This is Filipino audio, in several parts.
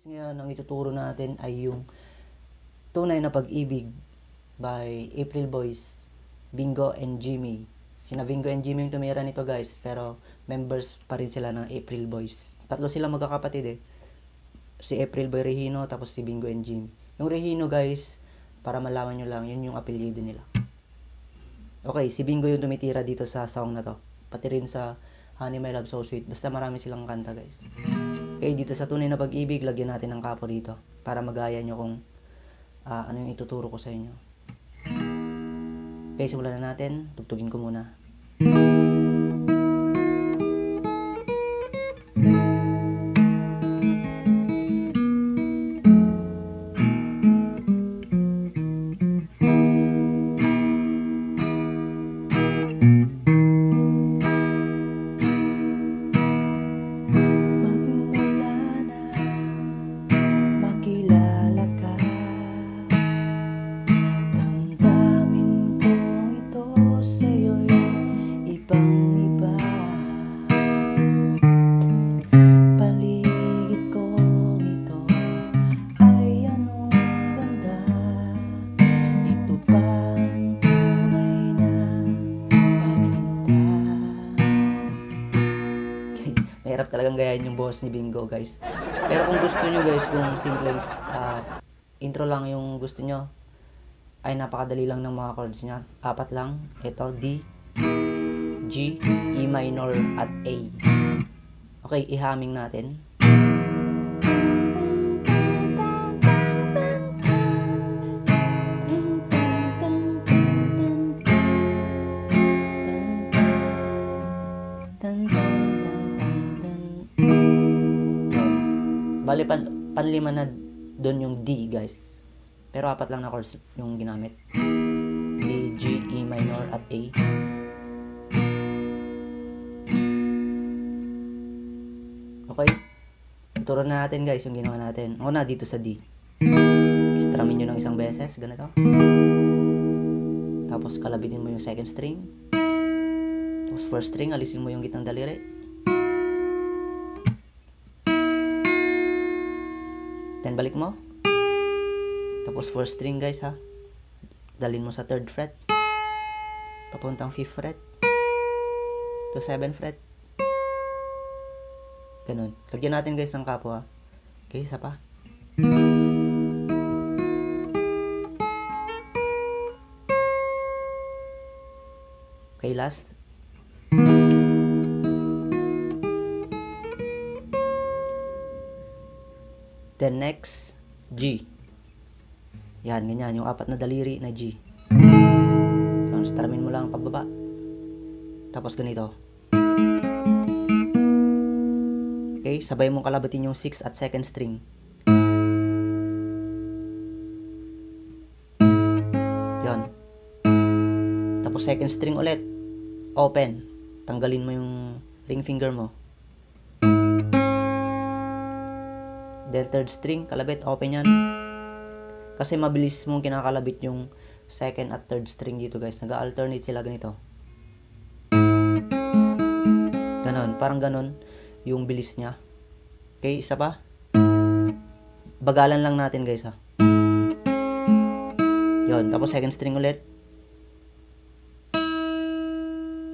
Ngayon, ang ituturo natin ay yung Tunay na Pag-ibig by April Boys, Bingo and Jimmy. Sina Bingo and Jimmy yung tumira nito guys, pero members pa rin sila ng April Boys. Tatlo sila magkakapatid eh. Si April Boy Regino, tapos si Bingo and Jimmy. Yung Regino guys, para malaman nyo lang, yun yung apelyido nila. Okay, si Bingo yung tumitira dito sa song na to. Pati rin sa Honey My Love So Sweet. Basta marami silang kanta guys. Okay, dito sa Tunay na Pag-ibig, lagyan natin ng kapo dito para magaya nyo kung ano yung ituturo ko sa inyo. Okay, simulan na natin. Tugtugin ko muna. Mahirap talagang gayahin yung boss ni Bingo guys. Pero kung gusto nyo guys, kung simple intro lang yung gusto nyo, ay napakadali lang ng mga chords niya. 4 lang. Ito, D, G, E minor at A. Okay, ihaming natin. Bali, panlima na doon yung D, guys. Pero 4 lang na chords yung ginamit. D, G, E minor, at A. Okay. Ituro na natin, guys, yung ginawa natin. Una, dito sa D. Istramin nyo ng isang beses. Ganito. Tapos, kalabitin mo yung second string. Tapos, first string, alisin mo yung gitnang daliri. Then balik mo. Tapos 4th string guys ha. Dalhin mo sa 3rd fret. Papuntang 5th fret. To 7th fret. Ganun. Lagyan natin guys ng kapo ha. Okay, isa pa. Okay, last. Then next, G. Yan, ganyan. Yung 4 na daliri na G. Yan, stramin mo lang pababa. Tapos ganito. Okay, sabay mong kalabatin yung 6 at 2nd string. Yan. Tapos 2nd string ulit. Open. Tanggalin mo yung ring finger mo. Then 3rd string, kalabit, open yan. Kasi mabilis mong kinakalabit yung 2nd at 3rd string dito guys. Nag-alternate sila ganito. Ganon, parang ganon yung bilis niya. Okay, isa pa. Bagalan lang natin guys ha. Yon, tapos 2nd string ulit.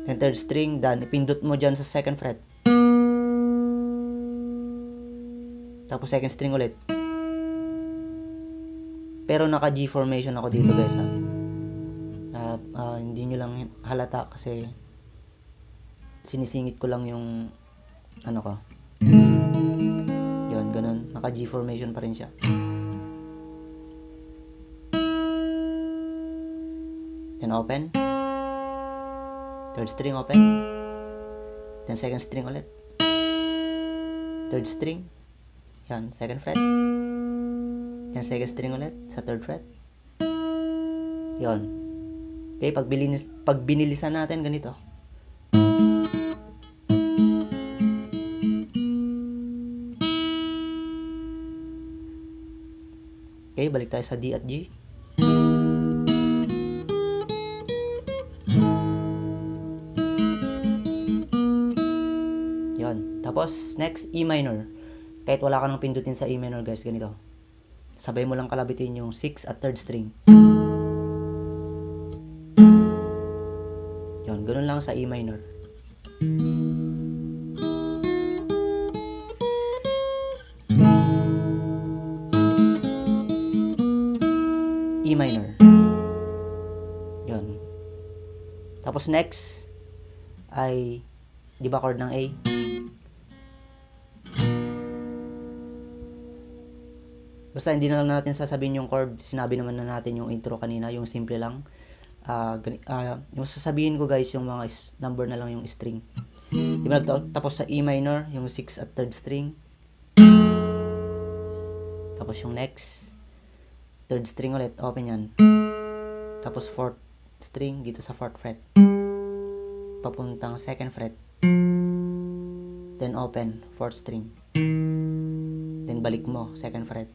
Then 3rd string, done. Ipindot mo dyan sa 2nd fret. Tapos 2nd string ulit. Pero naka G formation ako dito guys ha. Hindi nyo lang halata kasi sinisingit ko lang yung ano ko. Yun, ganun. Naka G formation pa rin siya. Then open. Third string open. Then second string ulit. Third string. Yan, second fret. Then second string ulit sa third fret. Yon. Okay, pag binilisan natin ganito. Okay, balik tayo sa D at G. Yon. Tapos, next, E minor. Kahit wala ka nang pindutin sa E minor, guys, ganito. Sabay mo lang kalabitin yung 6 at third string. Yon, ganun lang sa E minor. E minor. Yon. Tapos next ay, di ba chord ng A? Basta hindi na lang natin sasabihin yung chord, sinabi naman na natin yung intro kanina, yung simple lang. Yung sasabihin ko guys, yung mga number na lang yung string. Di ba tapos sa E minor, yung 6 at third string. Tapos yung next, third string ulit, open yan. Tapos fourth string dito sa fourth fret. Papuntang second fret. Then open, fourth string. Then balik mo, second fret.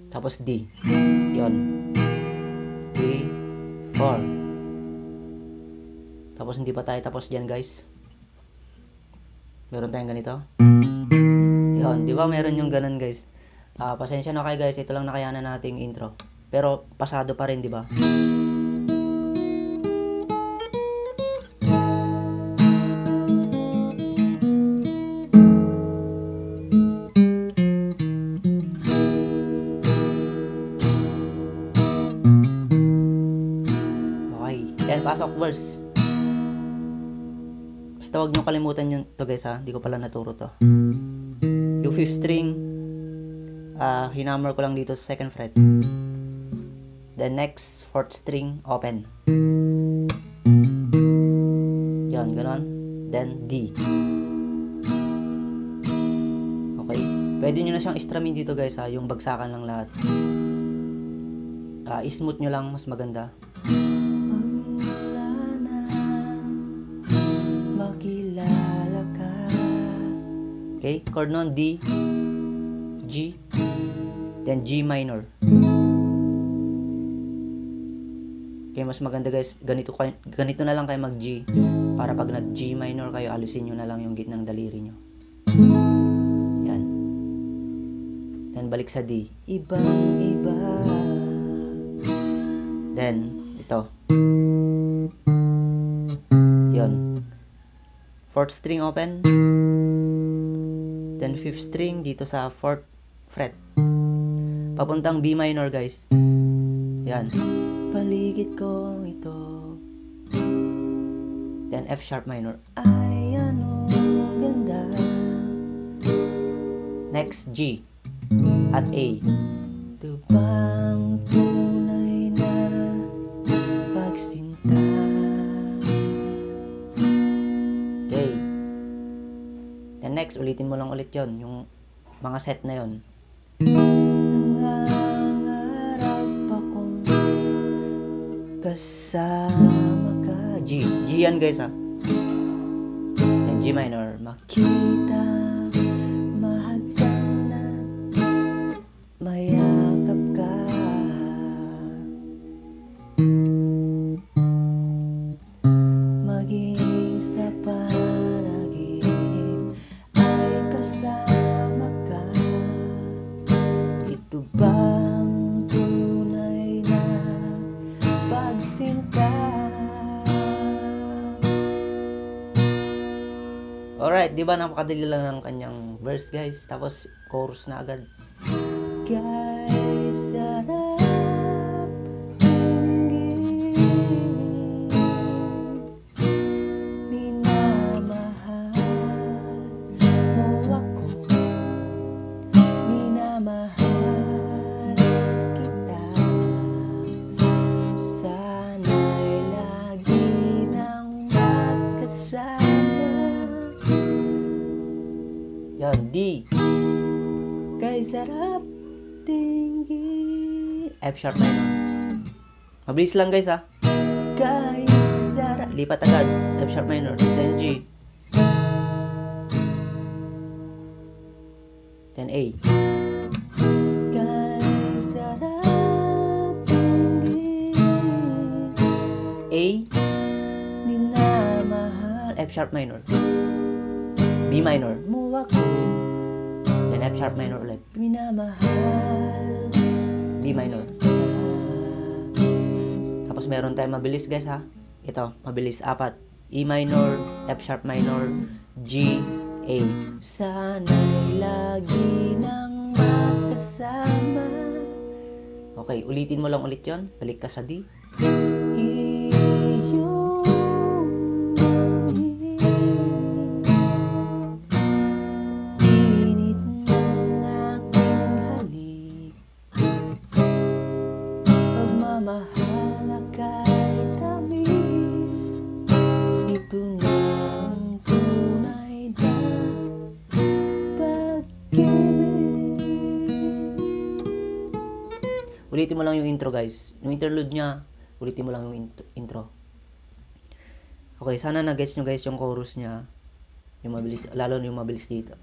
Tapos D. Yon. 3, 4. Tapos hindi pa tayo tapos dyan guys. Meron tayong ganito. Yon, di ba meron yung ganun guys. Pasensya na kayo guys, ito lang nakayanan nating intro. Pero pasado pa rin, di ba? Pasok verse. Basta huwag nyo kalimutan yun to guys ha. Hindi ko pala naturo to. Yung 5th string, hinammer ko lang dito sa second fret. Then next, 4th string, open. Yan, ganon. Then D. Okay. Pwede nyo na siyang istramin dito guys ha. Yung bagsakan lang lahat. Smooth nyo lang, mas maganda. Okay, chord nun D, G, then G minor. Okay, mas maganda guys, ganito na lang kayo mag G, para pag nag G minor kayo, alisin nyo na lang yung gitnang daliri nyo. Yan. Then balik sa D, ibang iba. Then ito. Yon. 4th string open. Then 5th string dito sa 4th fret. Papuntang B minor guys. Yan. Paligid ko ito. Then F sharp minor. Ay ano ganda. Next G at A. Ito bang tunay na pagsinta. Okay. Then next, ulitin mo lang ulit yon, yung mga set na yon. Nangangarap akong kasama ka. G. G yan guys ha. Then G minor. Makita, mahagdanan, mayakap ka. Maging sa panaginip ay kasama ka. Ito bang tunay na pagsinta? Alright, di ba napakadali lang ng kanyang verse guys, tapos chorus na agad. Guys, sarap D. Kay sarap tingin. F sharp minor. Mabilis lang guys ha. Kay sarap. Lipat agad. F sharp minor. Then G. Then A. Kay sarap tingin. A. Minamahal. F sharp minor. B minor. Muwak ko. Then F sharp minor ulit. Minamahal. B minor. Tapos meron tayong mabilis guys ha. Ito, mabilis. 4. E minor, F sharp minor, G, A. Sana'y lagi nang magkasama. Okay, ulitin mo lang ulit yon. Balik ka sa D. Ulitin mo lang yung intro guys. Yung interlude niya, ulitin mo lang yung intro. Okay, sana na-gets nyo guys yung chorus niya. Yung mabilis, lalo yung mabilis dito.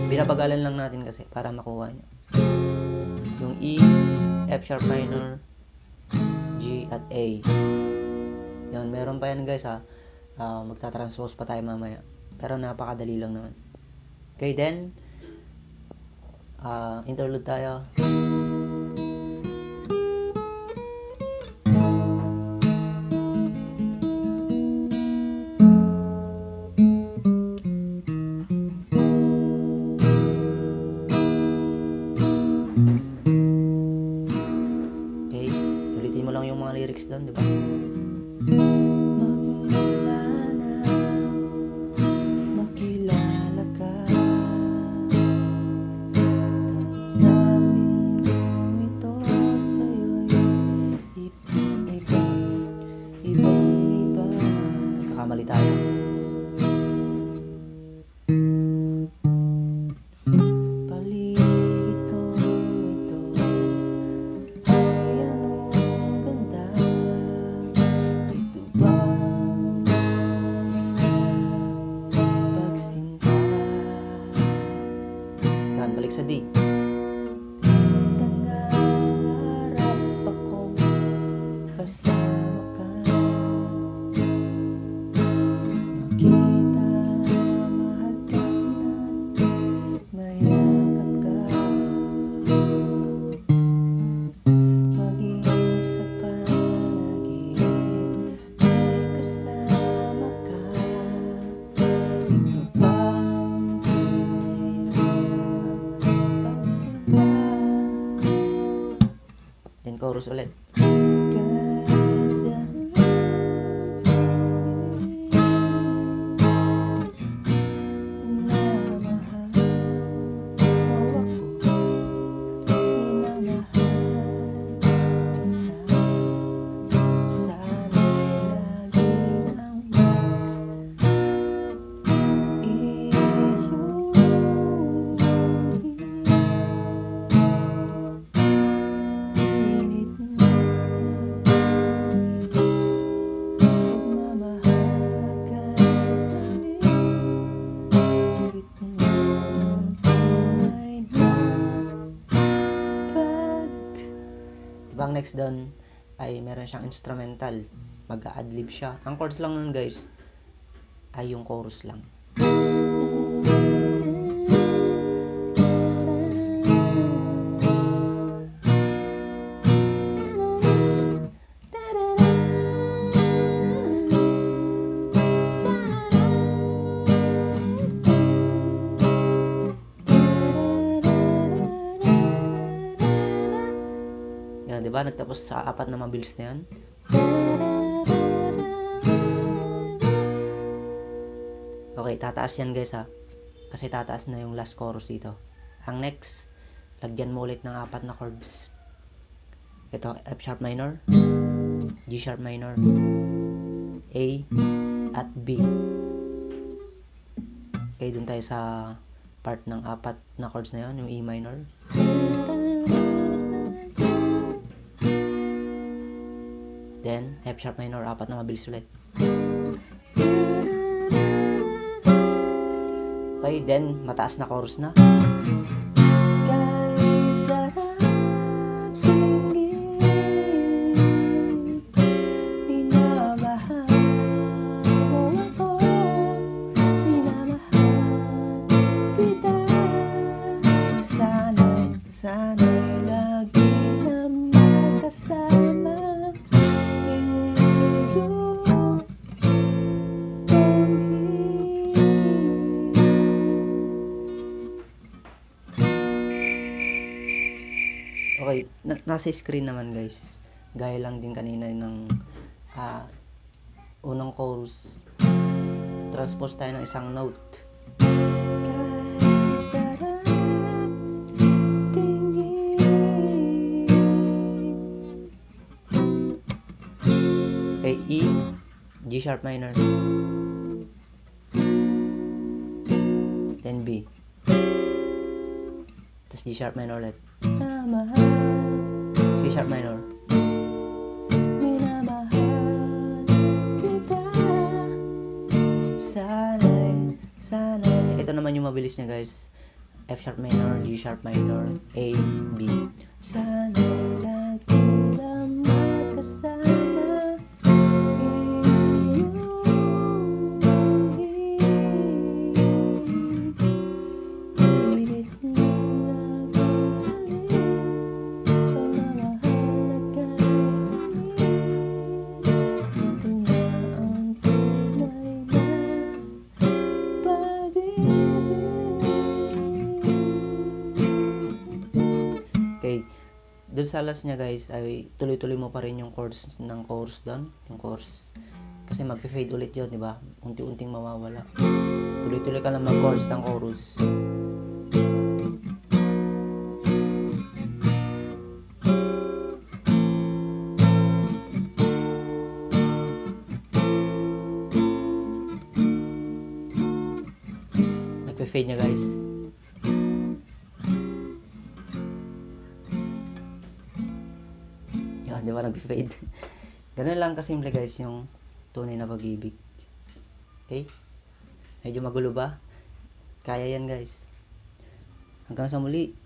Binabagalan lang natin kasi para makuha nyo. Yung E, F sharp minor, G at A. Yan, meron pa yan guys ha. Magta-transpose pa tayo mamaya. Pero napakadali lang naman. Okay, then interlude tayo. Lyrics doon, di ba? Magmula na makilala ka, damdamin ko ito sa'yo'y ibang-iba. Nagkakamali tayo. Balik sa D. Nangarap akong kasama ka, makita, mahagkan at mayakap ka, maging sa panaginip ay kasama ka. Ito bang then chorus ulit. Diba, ang next doon ay meron siyang instrumental. Mag-a-adlib siya. Ang chords lang nun guys ay yung chorus lang. Diba? Nagtapos sa 4 na mabilis na yan. Okay, tataas yan guys ha. Kasi tataas na yung last chorus dito. Ang next, lagyan mo ulit ng 4 na chords. Ito, F sharp minor, G sharp minor, A, at B. Okay, dun tayo sa part ng 4 na chords na yon, yung E minor. Then F sharp minor, 4 na mabilis ulit. Okay, then mataas na chorus na. Sana'y lagi na magkasama iyo Okay, nasa screen naman guys. Gaya lang din kanina ng unang chorus. Transpose tayo ng isang note. Okay, E, G sharp minor, then B, tapos G sharp minor ulit, C sharp minor, sana'y. Ito naman yung mabilis niya guys. F sharp minor, G sharp minor, A, B. Sana'y lagi na magkasama. Okay, dun sa last niya guys ay tuloy-tuloy mo pa rin yung chorus ng chorus doon, yung chorus kasi magfe-fade ulit yun, di ba? Unti-unting mawawala. Tuloy-tuloy ka lang mag-chorus ng chorus. Nagfe-fade niya guys. Di ba nag-fade? Ganun lang kasimple guys yung tunay na pag-ibig. Okay? Medyo magulo ba? Kaya yan guys. Hanggang sa muli.